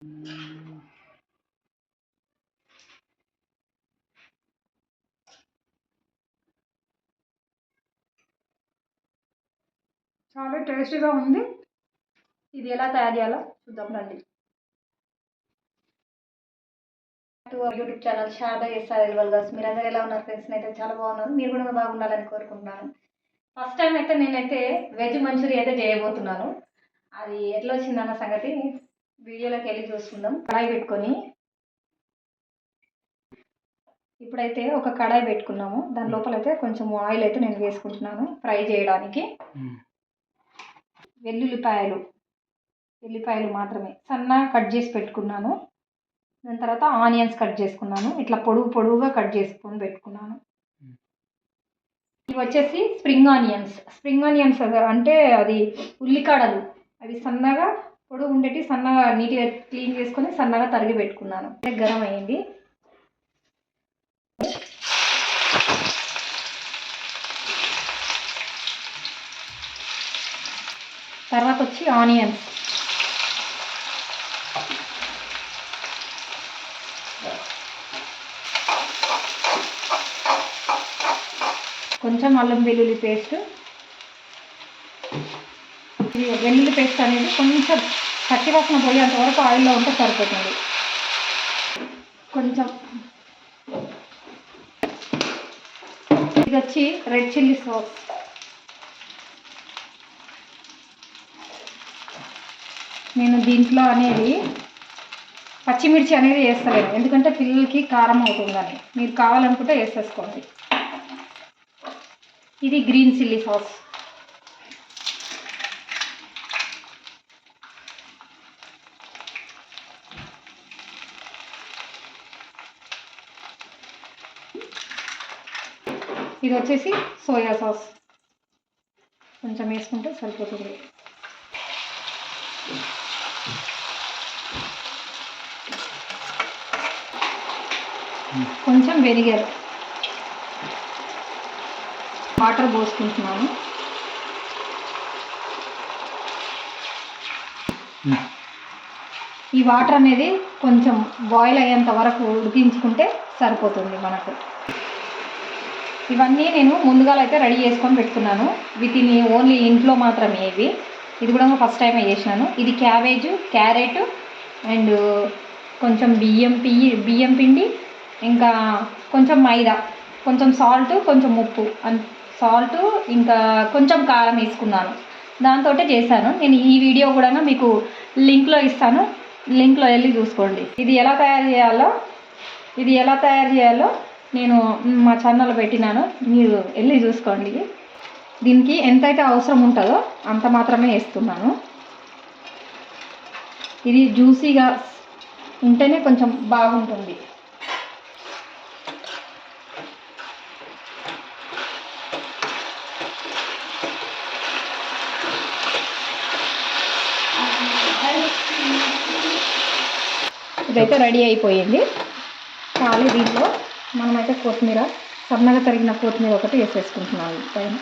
చాలా టేస్టీగా ఉంది. ఇది ఎలా తయారు చేయాలో చూద్దాం రండి. యూట్యూబ్ ఛానల్ షాదా ఎస్ఆర్ ఎల్వల్గర్స్. మీరందరూ ఎలా ఉన్నారు ఫ్రెండ్స్? అయితే చాలా బాగున్నాను. మీరు కూడా బాగుండాలని కోరుకుంటున్నాను. ఫస్ట్ టైం అయితే నేనైతే వెజ్ మంచూరియా అయితే చేయబోతున్నాను. అది ఎట్లా వచ్చిందన్న సంగతి వీడియోలోకి వెళ్ళి చూసుకుందాం. కడాయి పెట్టుకొని ఇప్పుడైతే ఒక కడాయి పెట్టుకున్నాము. దాని లోపల అయితే కొంచెం ఆయిల్ అయితే నేను వేసుకుంటున్నాను ఫ్రై చేయడానికి. వెల్లుల్లిపాయలు మాత్రమే సన్నగా కట్ చేసి పెట్టుకున్నాను. దాని తర్వాత ఆనియన్స్ కట్ చేసుకున్నాను. ఇట్లా పొడుగుగా కట్ చేసుకొని పెట్టుకున్నాను. ఇవి వచ్చేసి స్ప్రింగ్ ఆనియన్స్ అంటే అది ఉల్లికాడలు. అవి సన్నగా పొడుగు ఉండేటి సన్నగా నీట్గా క్లీన్ చేసుకొని సన్నగా తరిగి పెట్టుకున్నాను. గరం అయింది. తర్వాత వచ్చి ఆనియన్స్. కొంచెం అల్లం వెల్లుల్లి పేస్ట్. వెల్లుల్లి పేస్ట్ అనేది కొంచెం పచ్చివాసన పోయేంత వరకు ఆయిల్లో ఉంటే సరిపోతుంది. కొంచెం ఇది వచ్చి రెడ్ చిల్లీ సాస్. నేను దీంట్లో అనేది పచ్చిమిర్చి అనేది వేస్తలేను, ఎందుకంటే పిల్లలకి కారం అవుతుందని. మీరు కావాలనుకుంటే వేసేసుకోండి. ఇది గ్రీన్ చిల్లీ సాస్. ఇది వచ్చేసి సోయా సాస్. కొంచెం వేసుకుంటే సరిపోతుంది. కొంచెం వెనిగర్. వాటర్ పోసుకుంటున్నాను. ఈ వాటర్ అనేది కొంచెం బాయిల్ అయ్యేంత వరకు ఉడికించుకుంటే సరిపోతుంది మనకు. ఇవన్నీ నేను ముందుగా అయితే రెడీ చేసుకొని పెట్టుకున్నాను. వీటిని ఓన్లీ ఇంట్లో మాత్రమే ఇది కూడా ఫస్ట్ టైం చేసినాను. ఇది క్యాబేజ్, క్యారెట్ అండ్ కొంచెం బియ్యం పిండి, ఇంకా కొంచెం మైదా, కొంచెం సాల్ట్, కొంచెం ఉప్పు, సాల్ట్ ఇంకా కొంచెం కారం వేసుకున్నాను. దాంతో చేశాను. నేను ఈ వీడియో కూడా మీకు లింక్లో ఇస్తాను. లింక్లో వెళ్ళి చూసుకోండి. ఇది ఎలా తయారు చేయాలో నేను మా ఛానల్లో పెట్టినాను, మీరు వెళ్ళి చూసుకోండి. దీనికి ఎంతైతే అవసరం ఉంటుందో అంత మాత్రమే వేస్తున్నాను. ఇది జ్యూసీగా ఉంటేనే కొంచెం బాగుంటుంది. ఇదైతే రెడీ అయిపోయింది. చాలు. దీంట్లో మనమైతే కొత్తిమీర, సన్నగా తరిగిన కొత్తిమీర ఒకటి వేసేసుకుంటున్నాను పైన.